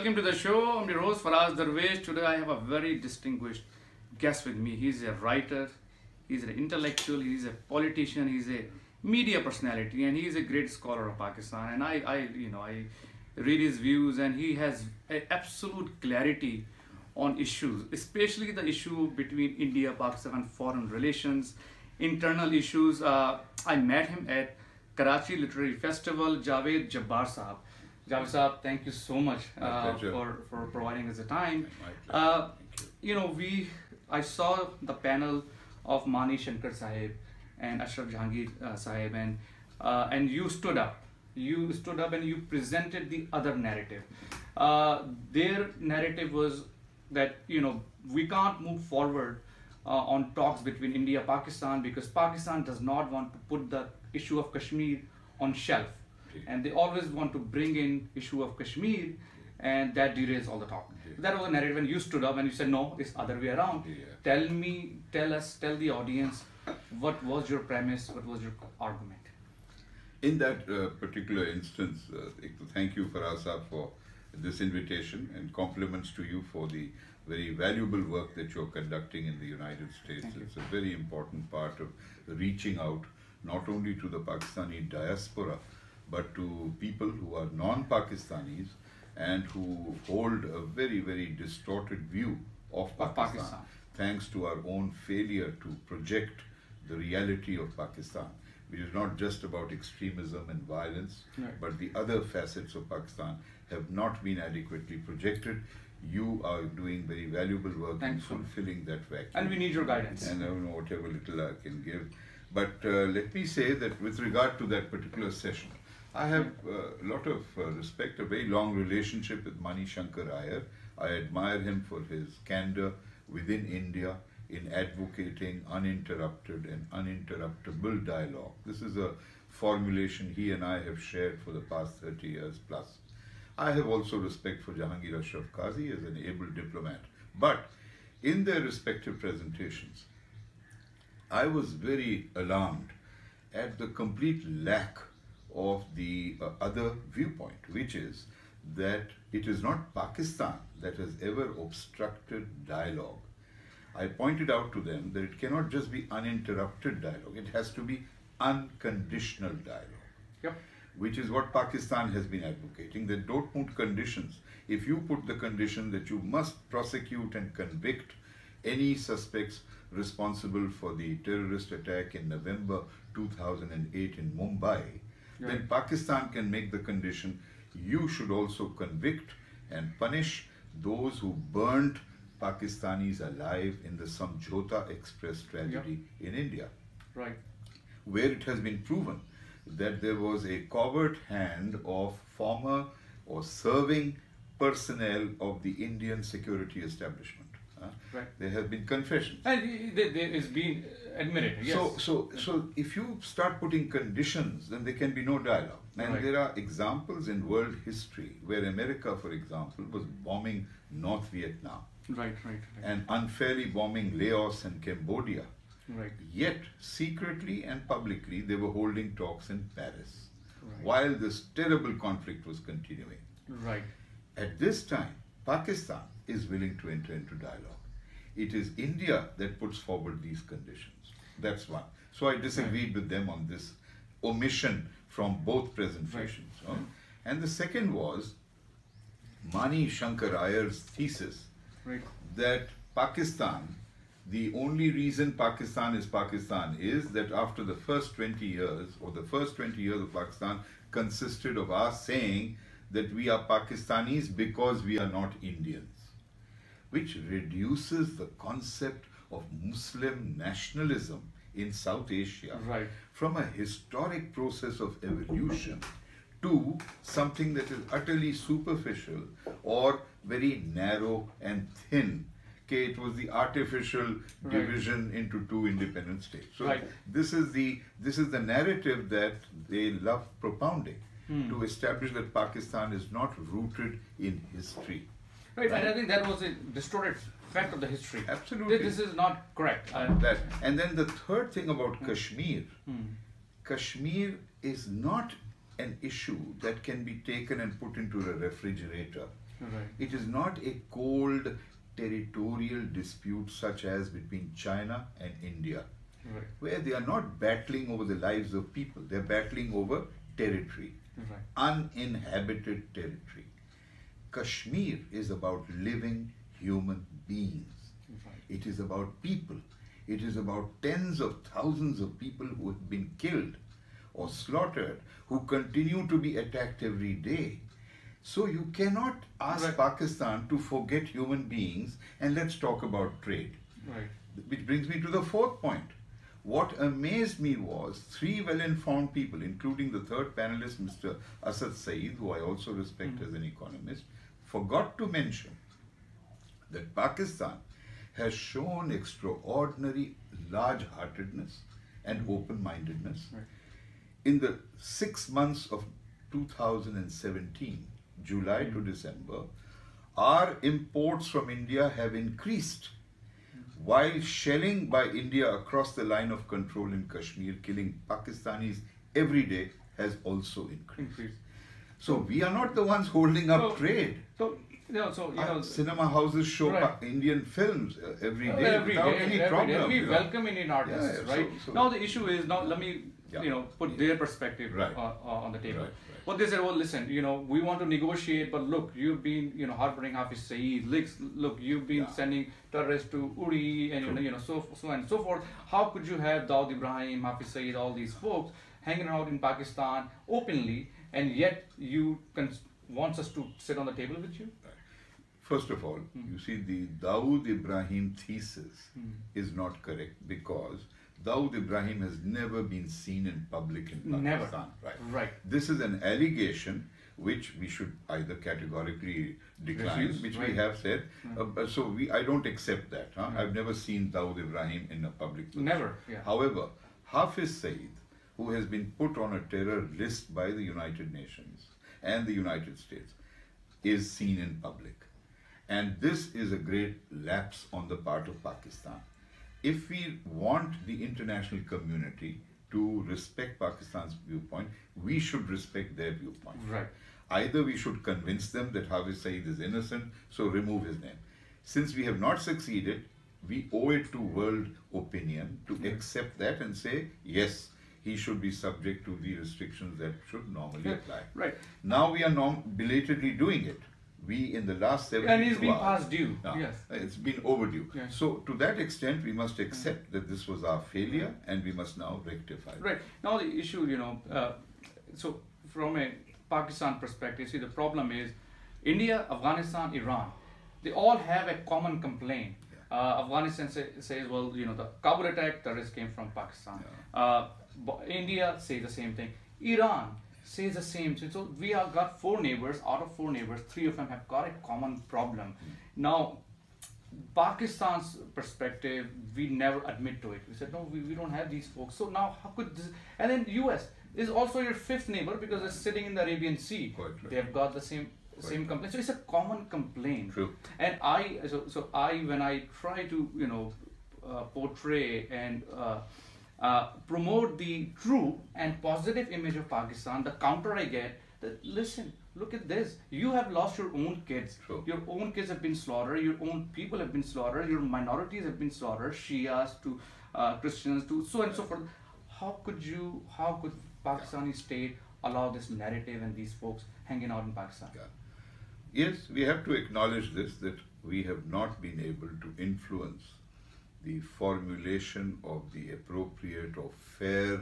welcome to the show. I'm your host Faraz Darvesh. Today I have a very distinguished guest with me. He's a writer, he's an intellectual, he's a politician, he's a media personality, and he's a great scholar of Pakistan. And I read his views, and he has absolute clarity on issues, especially the issue between India, Pakistan, foreign relations, internal issues. I met him at Karachi Literary Festival. Javed Jabbar Sahab. Javed Sahab, thank you so much for providing us the time. I saw the panel of Mani Shankar Sahib and Ashraf Jahangir Sahib, and you stood up. You stood up and you presented the other narrative. Their narrative was that we can't move forward on talks between India and Pakistan because Pakistan does not want to put the issue of Kashmir on shelf, and they always want to bring in issue of Kashmir, and that derails all the talk. That was a narrative, and you stood up and you said, no, it's other way around. Tell the audience, what was your premise, what was your argument? In that particular instance, thank you Faraz Sahab for this invitation, and compliments to you for the very valuable work that you're conducting in the United States. It's a very important part of reaching out not only to the Pakistani diaspora, but to people who are non-Pakistanis and who hold a very, very distorted view of Pakistan, thanks to our own failure to project the reality of Pakistan, which is not just about extremism and violence, but the other facets of Pakistan have not been adequately projected. You are doing very valuable work in fulfilling that vacuum. And we need your guidance. And I don't know whatever little I can give. But let me say that with regard to that particular session, I have a lot of respect, a very long relationship with Mani Shankar Iyer. I admire him for his candor within India in advocating uninterrupted and uninterruptible dialogue. This is a formulation he and I have shared for the past 30 years plus. I have also respect for Jahangir Ashraf Qazi as an able diplomat. But in their respective presentations, I was very alarmed at the complete lack of the other viewpoint, which is that it is not Pakistan that has ever obstructed dialogue. I pointed out to them that it cannot just be uninterrupted dialogue, it has to be unconditional dialogue, which is what Pakistan has been advocating, that don't put conditions. If you put the condition that you must prosecute and convict any suspects responsible for the terrorist attack in November 2008 in Mumbai, then Pakistan can make the condition you should also convict and punish those who burnt Pakistanis alive in the Samjhota Express tragedy in India, where it has been proven that there was a covert hand of former or serving personnel of the Indian security establishment. There have been confessions. And there is being admitted, yes. So if you start putting conditions, then there can be no dialogue. And there are examples in world history where America, for example, was bombing North Vietnam. And unfairly bombing Laos and Cambodia. Yet, secretly and publicly, they were holding talks in Paris while this terrible conflict was continuing. At this time, Pakistan is willing to enter into dialogue. It is India that puts forward these conditions. That's one. So I disagreed with them on this omission from both presentations. And the second was Mani Shankar Iyer's thesis that Pakistan, the only reason Pakistan is that after the first 20 years, or the first 20 years of Pakistan consisted of us saying that we are Pakistanis because we are not Indians, which reduces the concept of Muslim nationalism in South Asia from a historic process of evolution to something that is utterly superficial or very narrow and thin. It was the artificial division into two independent states. So this is the narrative that they love propounding to establish that Pakistan is not rooted in history. And I think that was a distorted fact of the history. Absolutely. This is not correct. And then the third thing about Kashmir, Kashmir is not an issue that can be taken and put into a refrigerator Right. It is not a cold territorial dispute such as between China and India, Right. where they are not battling over the lives of people, they are battling over territory, Right. uninhabited territory. Kashmir is about living human beings. Right. It is about people. It is about tens of thousands of people who have been killed or slaughtered, who continue to be attacked every day. So you cannot ask Right. Pakistan to forget human beings and let's talk about trade. Right. Which brings me to the fourth point. What amazed me was three well-informed people, including the third panelist, Mr. Asad Saeed, who I also respect as an economist, forgot to mention that Pakistan has shown extraordinary large-heartedness and open-mindedness. Right. In the 6 months of 2017, July to December, our imports from India have increased, while shelling by India across the line of control in Kashmir, killing Pakistanis every day, has also increased. So we are not the ones holding up trade. So Cinema houses show Right. Indian films every day every without day, any every problem. day. We you know. welcome Indian artists, Yeah, right? so- Now the issue is, now let me put their perspective Right. on the table. Right, right. What they said, well, listen, we want to negotiate, but look, you've been harboring Hafiz Saeed. Look, you've been sending terrorists to Uri and so on and so forth. How could you have Dawood Ibrahim, Hafiz Saeed, all these folks hanging out in Pakistan openly, and yet you wants us to sit on the table with you? First of all, you see, the Dawood Ibrahim thesis is not correct because Dawood Ibrahim has never been seen in public in Pakistan. Never. Right. This is an allegation which we should either categorically decline, Refuse, which right. we have said. So I don't accept that. I've never seen Dawood Ibrahim in a public position. Never. Yeah. However, Hafiz Saeed, who has been put on a terror list by the United Nations and the United States, is seen in public. And this is a great lapse on the part of Pakistan. If we want the international community to respect Pakistan's viewpoint, we should respect their viewpoint. Right. Either we should convince them that Hafiz Saeed is innocent, so remove his name. Since we have not succeeded, we owe it to world opinion to accept that and say, yes, he should be subject to the restrictions that should normally apply. Right. Now we are belatedly doing it. We, in the last 72 And it's been hours, past due. Yes. It's been overdue. Yes. So to that extent, we must accept that this was our failure and we must now rectify it. Right. Now the issue, so from a Pakistan perspective, see, the problem is India, Afghanistan, Iran, they all have a common complaint. Afghanistan says, well, the Kabul attack, terrorists came from Pakistan. India says the same thing. Iran says the same thing. So we have got 4 neighbors. Out of 4 neighbors, 3 of them have got a common problem. Now, Pakistan's perspective, we never admit to it. We said, no, we don't have these folks. So now how could this? And then US is also your 5th neighbor because they're sitting in the Arabian Sea. Quite right. They have got the same complaint. So it's a common complaint. True. And when I try to portray and promote the true and positive image of Pakistan, the counter I get that, listen, look at this. You have lost your own kids. True. Your own kids have been slaughtered. Your own people have been slaughtered. Your minorities have been slaughtered. Shias to Christians to so and so forth. How could Pakistani state allow this narrative and these folks hanging out in Pakistan? Yeah. Yes, we have to acknowledge this, that we have not been able to influence the formulation of the appropriate or fair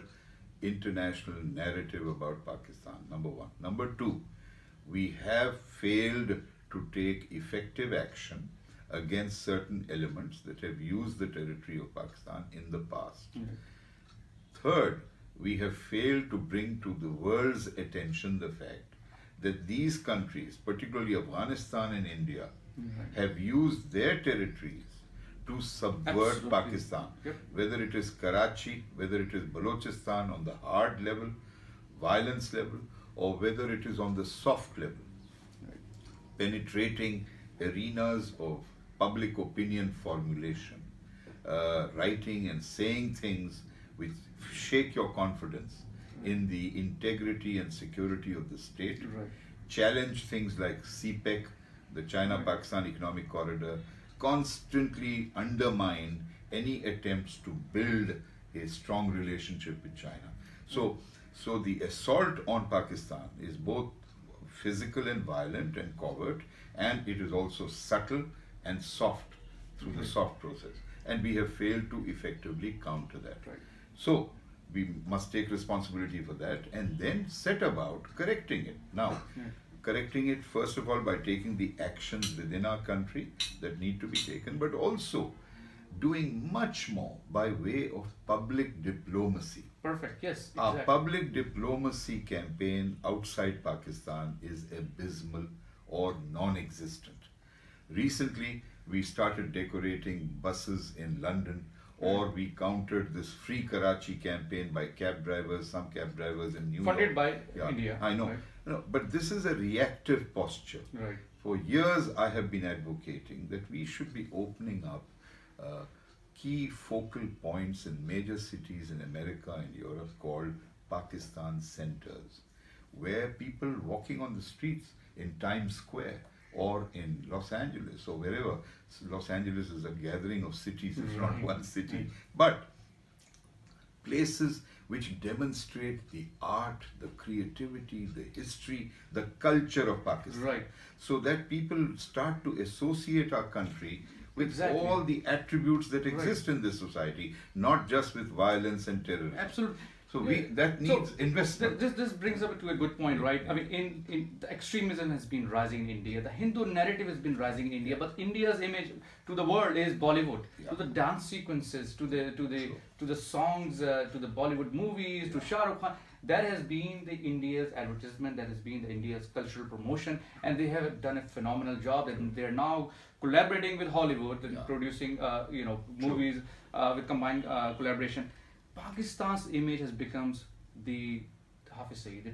international narrative about Pakistan, number one. Number two, we have failed to take effective action against certain elements that have used the territory of Pakistan in the past. Third, we have failed to bring to the world's attention the fact that these countries, particularly Afghanistan and India, have used their territories to subvert Absolutely. Pakistan. Yep. Whether it is Karachi, whether it is Balochistan on the hard level, violence level, or whether it is on the soft level, penetrating arenas of public opinion formulation, writing and saying things which shake your confidence in the integrity and security of the state, Right. challenge things like CPEC, the China-Pakistan Economic Corridor, constantly undermine any attempts to build a strong relationship with China. So the assault on Pakistan is both physical and violent and covert, and it is also subtle and soft through the soft process. And we have failed to effectively counter that. Right. So we must take responsibility for that and then set about correcting it. Now, correcting it first of all by taking the actions within our country that need to be taken, but also doing much more by way of public diplomacy. Perfect. Yes. Exactly. Our public diplomacy campaign outside Pakistan is abysmal or non-existent. Recently, we started decorating buses in London, or we countered this Free Karachi campaign by cab drivers, some cab drivers in New York. Funded by India. I know. Right. No, but this is a reactive posture. Right. For years, I have been advocating that we should be opening up key focal points in major cities in America and Europe called Pakistan centers, where people walking on the streets in Times Square or in Los Angeles or wherever. Los Angeles is a gathering of cities, it's not one city, but places which demonstrate the art, the creativity, the history, the culture of Pakistan. Right. So that people start to associate our country with Exactly. all the attributes that exist in this society, not just with violence and terrorism. Absolutely. So that needs investment. This brings up to a good point, right? I mean, in the extremism has been rising in India. The Hindu narrative has been rising in India, but India's image to the world is Bollywood. To the dance sequences, to the songs, to the Bollywood movies, to Shah Rukh Khan. That has been the India's advertisement. That has been the India's cultural promotion, and they have done a phenomenal job. And they are now collaborating with Hollywood and producing, movies with combined collaboration. Pakistan's image has become the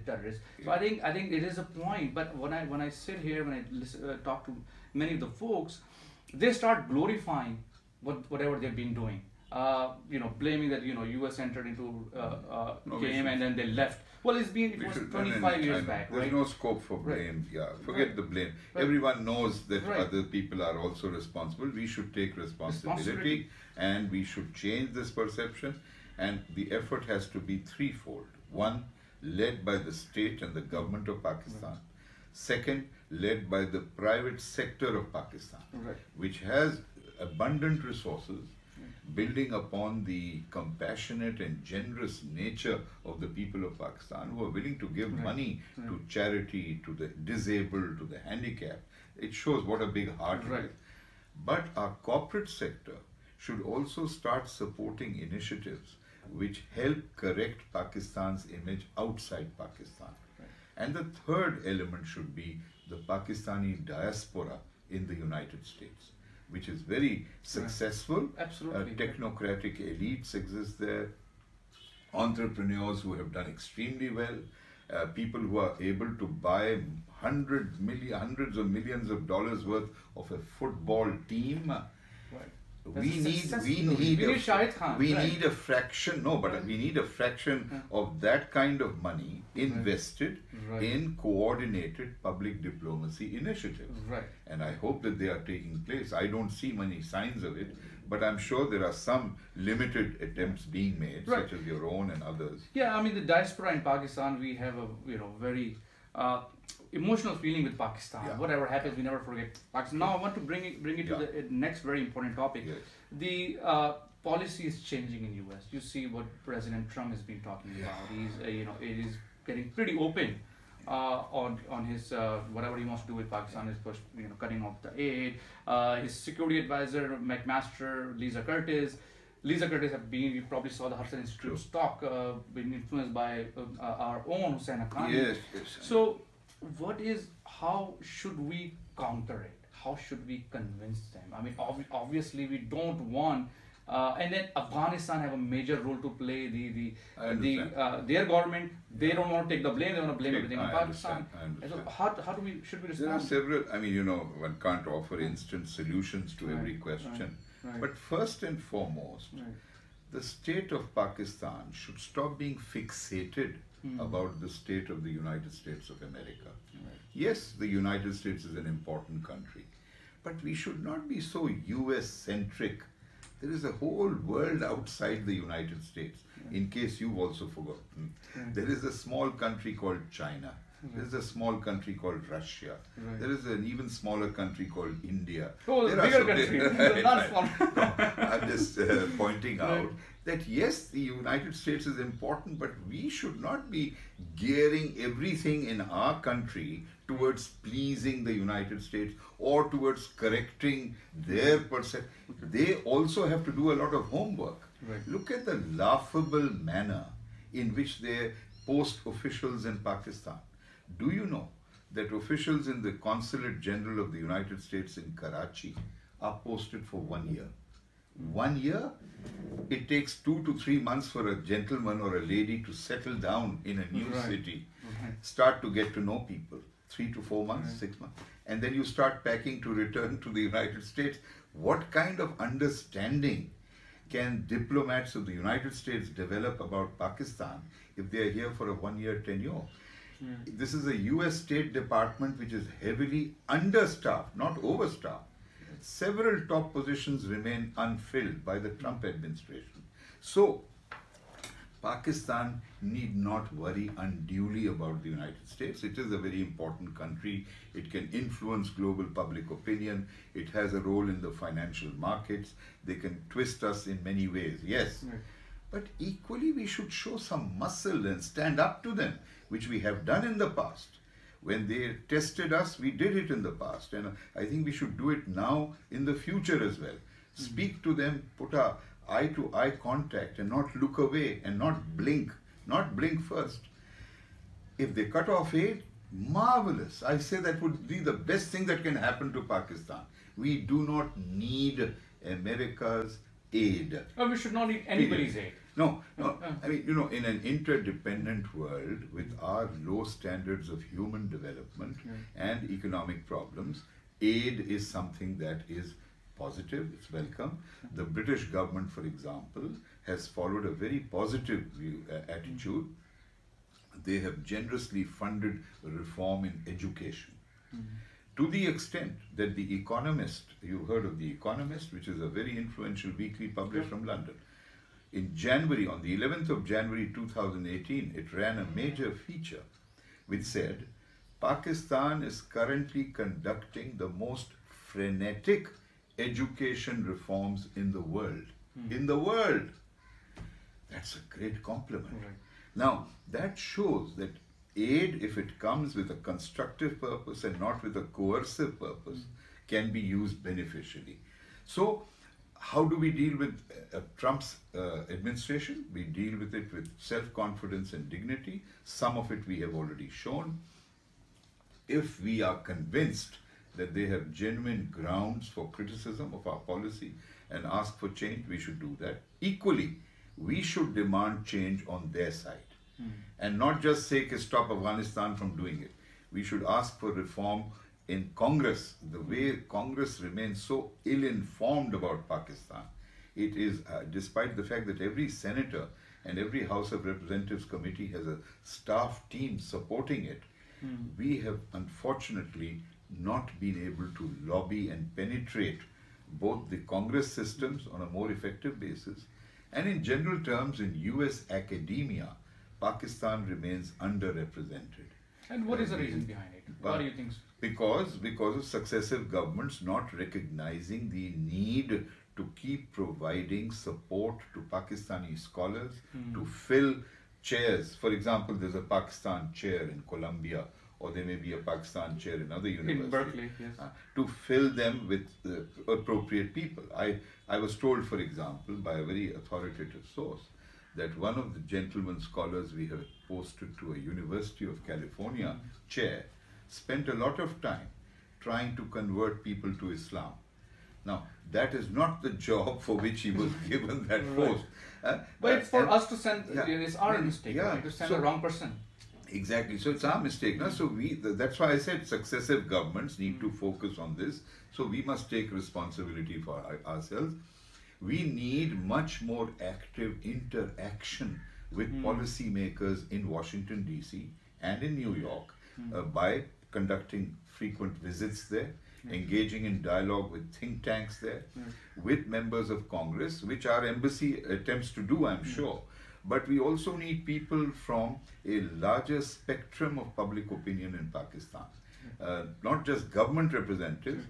terrorist. So I think it is a point. But when I sit here, when I listen, talk to many of the folks, they start glorifying whatever they've been doing. Blaming that US entered into game and then they left. Well, it was 25 years back, right? There's no scope for blame. Right. Yeah, forget the blame. Right. Everyone knows that Right. other people are also responsible. We should take responsibility and we should change this perception. And the effort has to be threefold. One, led by the state and the government of Pakistan. Second, led by the private sector of Pakistan, which has abundant resources, building upon the compassionate and generous nature of the people of Pakistan who are willing to give money to charity, to the disabled, to the handicapped. It shows what a big heart it is. But our corporate sector should also start supporting initiatives which help correct Pakistan's image outside Pakistan. And the third element should be the Pakistani diaspora in the United States, which is very successful. Absolutely. Technocratic elites exist there, entrepreneurs who have done extremely well, people who are able to buy hundreds of millions of dollars worth of a football team. We need a fraction. No, but we need a fraction of that kind of money invested in coordinated public diplomacy initiatives. And I hope that they are taking place. I don't see many signs of it, but I'm sure there are some limited attempts being made, such as your own and others. Yeah, I mean the diaspora in Pakistan, we have a very emotional feeling with Pakistan. Whatever happens, we never forget Pakistan. Now I want to bring it to the next very important topic. The policy is changing in US. You see what President Trump has been talking about. He's it is getting pretty open on his whatever he wants to do with Pakistan. Is cutting off the aid. His security advisor McMaster, Lisa Curtis have been, you probably saw the Hudson Institute stock being influenced by our own Hussain Haqqani. Yes. So how should we counter it? How should we convince them? I mean, obviously we don't want, and then Afghanistan have a major role to play. Their government, they don't want to take the blame. They want to blame everything on Pakistan. So how should we respond? There are several. I mean, one can't offer instant solutions to every question. But first and foremost, the state of Pakistan should stop being fixated about the state of the United States of America. Right. Yes, the United States is an important country, but we should not be so US centric. There is a whole world outside the United States, in case you've also forgotten. There is a small country called China. There is a small country called Russia. Right. There is an even smaller country called India. Oh, there bigger are country, not small. No, I'm just pointing out that yes, the United States is important, but we should not be gearing everything in our country towards pleasing the United States or towards correcting their perception. They also have to do a lot of homework. Right. Look at the laughable manner in which they post officials in Pakistan. Do you know that officials in the Consulate General of the United States in Karachi are posted for 1 year? 1 year? It takes 2 to 3 months for a gentleman or a lady to settle down in a new city, start to get to know people. 3 to 4 months, 6 months. And then you start packing to return to the United States. What kind of understanding can diplomats of the United States develop about Pakistan if they are here for a 1 year tenure? This is a US State Department which is heavily understaffed, not overstaffed. Several top positions remain unfilled by the Trump administration. So, Pakistan need not worry unduly about the United States. It is a very important country. It can influence global public opinion. It has a role in the financial markets. They can twist us in many ways, yes. But equally, we should show some muscle and stand up to them, which we have done in the past. When they tested us, we did it in the past. And I think we should do it now in the future as well. Speak to them, put a eye-to-eye contact and not look away and not blink first. If they cut off aid, marvelous. I say that would be the best thing that can happen to Pakistan. We do not need America's aid. We should not need anybody's aid. No. I mean, you know, in an interdependent world with our low standards of human development and economic problems, aid is something that is positive, it's welcome. The British government, for example, has followed a very positive attitude. They have generously funded reform in education. To the extent that The Economist, you heard of The Economist, which is a very influential weekly published from London. In January, on the 11th of January 2018, it ran a major feature which said, Pakistan is currently conducting the most frenetic education reforms in the world. In the world! That's a great compliment. Now, that shows that aid, if it comes with a constructive purpose and not with a coercive purpose, can be used beneficially. So, how do we deal with Trump's administration? We deal with it with self-confidence and dignity. Some of it we have already shown. If we are convinced that they have genuine grounds for criticism of our policy and ask for change, we should do that. Equally, we should demand change on their side. And not just say, stop Afghanistan from doing it. We should ask for reform in Congress. The way Congress remains so ill-informed about Pakistan, it is, despite the fact that every senator and every House of Representatives committee has a staff team supporting it, we have unfortunately not been able to lobby and penetrate both the Congress systems on a more effective basis, and in general terms in US academia, Pakistan remains underrepresented. And what is the reason behind it? Why do you think so? Because of successive governments not recognizing the need to keep providing support to Pakistani scholars to fill chairs. For example, there's a Pakistan chair in Columbia, or there may be a Pakistan chair in other universities. In Berkeley, yes. To fill them with appropriate people. I was told, for example, by a very authoritative source, that one of the gentlemen scholars we have posted to a University of California chair spent a lot of time trying to convert people to Islam. Now, that is not the job for which he was given that post. But it's for us to send, it's our mistake, right? To send the wrong person. Exactly. So it's our mistake. No? So that's why I said successive governments need to focus on this. So we must take responsibility for ourselves. We need much more active interaction with policymakers in Washington DC and in New York by conducting frequent visits there, engaging in dialogue with think tanks there, with members of Congress, which our embassy attempts to do, I'm sure. But we also need people from a larger spectrum of public opinion in Pakistan. Not just government representatives,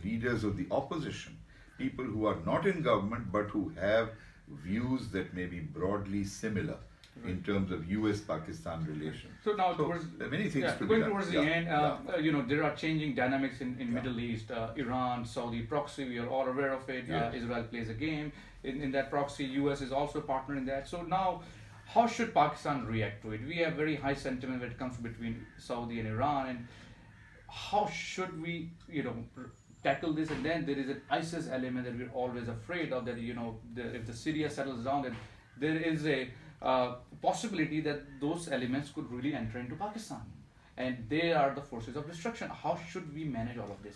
leaders of the opposition, people who are not in government but who have views that may be broadly similar in terms of US-Pakistan relations. So now, there are many things to be going done. towards the end, you know, there are changing dynamics in Middle East. Iran, Saudi proxy, we are all aware of it. Israel plays a game in that proxy. US is also a partner in that. So now, how should Pakistan react to it? We have very high sentiment when it comes between Saudi and Iran, and how should we, you know, tackle this? And then there is an ISIS element that we're always afraid of, that, you know, if the Syria settles down, then there is a possibility that those elements could really enter into Pakistan, and they are the forces of destruction. How should we manage all of this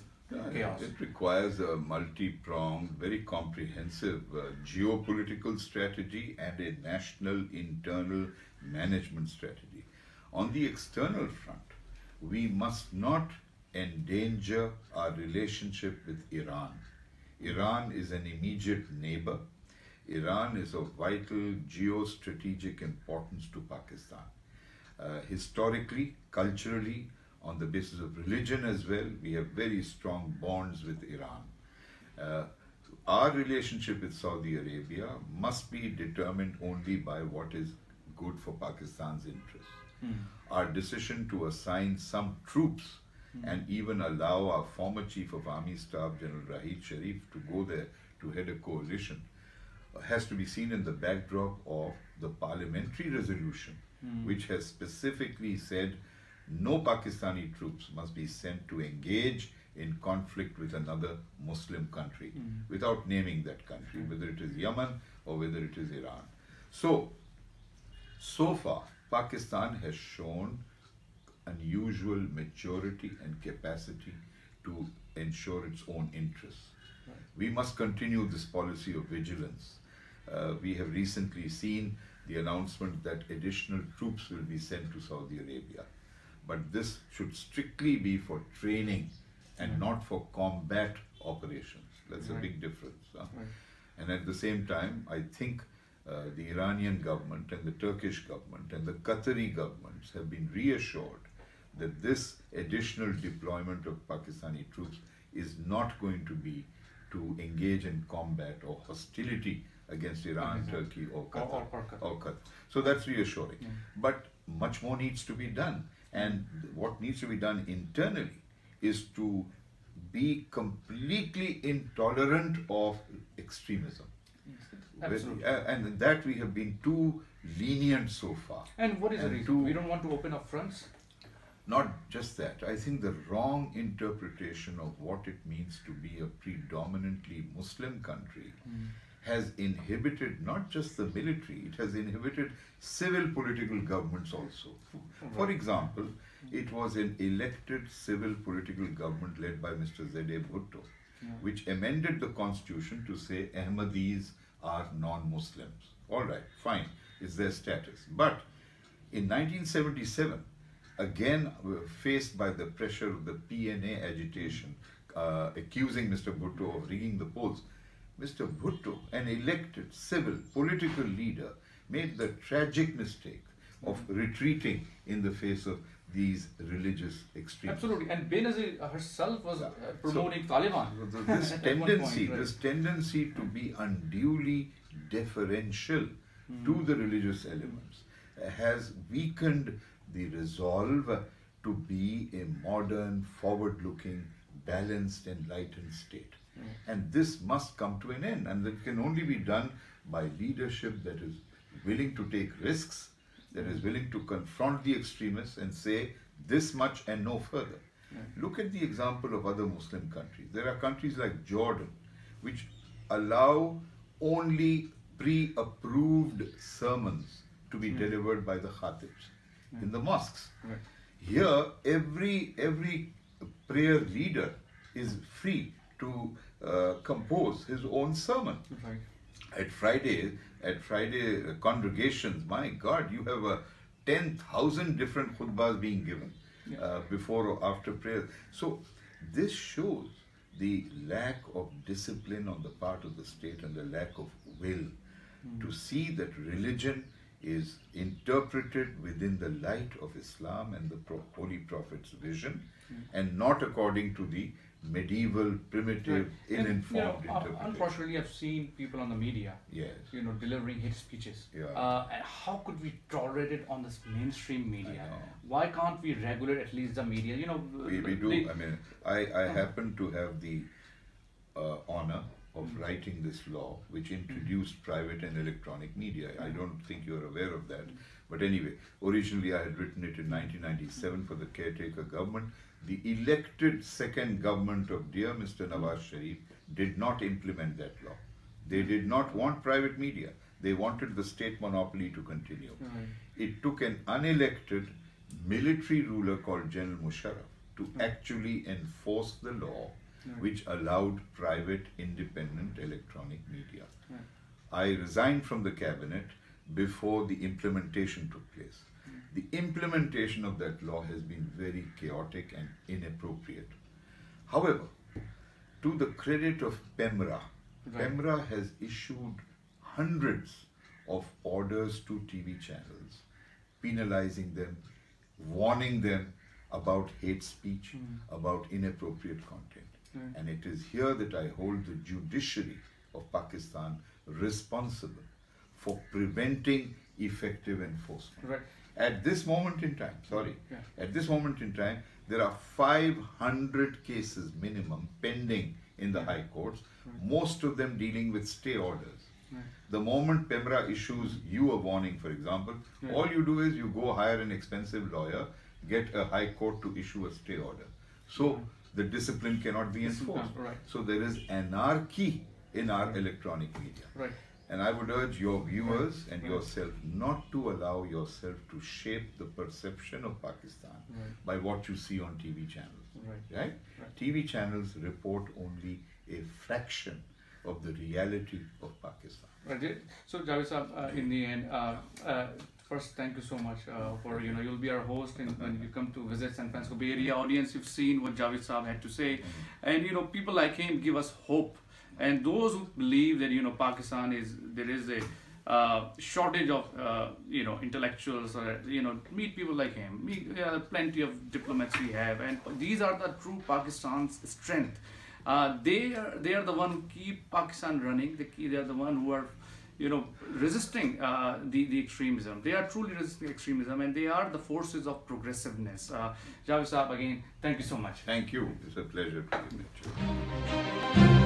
chaos? It requires a multi-pronged, very comprehensive geopolitical strategy and a national internal management strategy. On the external front, we must not endanger our relationship with Iran. Iran is an immediate neighbor. Iran is of vital geostrategic importance to Pakistan. Historically, culturally, on the basis of religion as well, we have very strong bonds with Iran. Our relationship with Saudi Arabia must be determined only by what is good for Pakistan's interests. Our decision to assign some troops and even allow our former Chief of Army Staff, General Rahid Sharif, to go there to head a coalition has to be seen in the backdrop of the parliamentary resolution, which has specifically said no Pakistani troops must be sent to engage in conflict with another Muslim country, without naming that country, whether it is Yemen or whether it is Iran. So far, Pakistan has shown unusual maturity and capacity to ensure its own interests. We must continue this policy of vigilance. We have recently seen the announcement that additional troops will be sent to Saudi Arabia. But this should strictly be for training and not for combat operations. That's a big difference. And at the same time, I think the Iranian government and the Turkish government and the Qatari governments have been reassured that this additional deployment of Pakistani troops is not going to be to engage in combat or hostility against Iran, Turkey or Qatar. So that's reassuring. But much more needs to be done. And what needs to be done internally is to be completely intolerant of extremism. Absolutely. And that we have been too lenient so far. And what is the reason? We don't want to open up fronts? Not just that. I think the wrong interpretation of what it means to be a predominantly Muslim country has inhibited not just the military, it has inhibited civil political governments also. For example, it was an elected civil political government led by Mr. Zadeh Bhutto, which amended the constitution to say Ahmadis are non-Muslims. All right, fine, it's their status. But in 1977, again faced by the pressure of the PNA agitation, accusing Mr. Bhutto of rigging the polls, Mr. Bhutto, an elected civil political leader, made the tragic mistake of retreating in the face of these religious extremes. Absolutely, and Benazir herself was promoting Taliban. This tendency to be unduly deferential to the religious elements has weakened the resolve to be a modern, forward-looking, balanced, enlightened state. And this must come to an end, and that can only be done by leadership that is willing to take risks, that is willing to confront the extremists and say this much and no further. Look at the example of other Muslim countries. There are countries like Jordan, which allow only pre-approved sermons to be delivered by the khatibs in the mosques. Here, every prayer leader is free to compose his own sermon. at Friday congregations, my God, you have 10,000 different khutbahs being given before or after prayer. So this shows the lack of discipline on the part of the state and the lack of will to see that religion is interpreted within the light of Islam and the Holy Prophet's vision, and not according to the medieval, primitive, ill-informed interpretation. Unfortunately, I've seen people on the media, delivering hate speeches. And how could we tolerate it on this mainstream media? Why can't we regulate at least the media? We do. I mean, I happen to have the honor of writing this law, which introduced private and electronic media. I don't think you're aware of that. But anyway, originally I had written it in 1997 for the caretaker government. The elected second government of dear Mr. Nawaz Sharif did not implement that law. They did not want private media. They wanted the state monopoly to continue. It took an unelected military ruler called General Musharraf to actually enforce the law which allowed private independent electronic media. I resigned from the cabinet before the implementation took place. The implementation of that law has been very chaotic and inappropriate. However, to the credit of PEMRA, PEMRA has issued hundreds of orders to TV channels, penalizing them, warning them about hate speech, about inappropriate content. And it is here that I hold the judiciary of Pakistan responsible for preventing effective enforcement. At this moment in time, at this moment in time, there are 500 cases minimum pending in the high courts, most of them dealing with stay orders. The moment PEMRA issues you a warning, for example, all you do is you go hire an expensive lawyer, get a high court to issue a stay order. So the discipline cannot be enforced. So there is anarchy in our electronic media. And I would urge your viewers and yourself not to allow yourself to shape the perception of Pakistan by what you see on TV channels. TV channels report only a fraction of the reality of Pakistan. So Javed Saab, in the end, first, thank you so much for, you'll be our host when you come to visit San Francisco Bay Area audience. You've seen what Javed Saab had to say. And, people like him give us hope. And those who believe that, Pakistan there is a shortage of, intellectuals or, meet people like him. Plenty of diplomats we have. And these are the true Pakistan's strength. They are the one who keep Pakistan running. They are the one who are, resisting the extremism. They are truly resisting extremism, and they are the forces of progressiveness. Javed Saab, again, thank you so much. Thank you. It's a pleasure to be with you.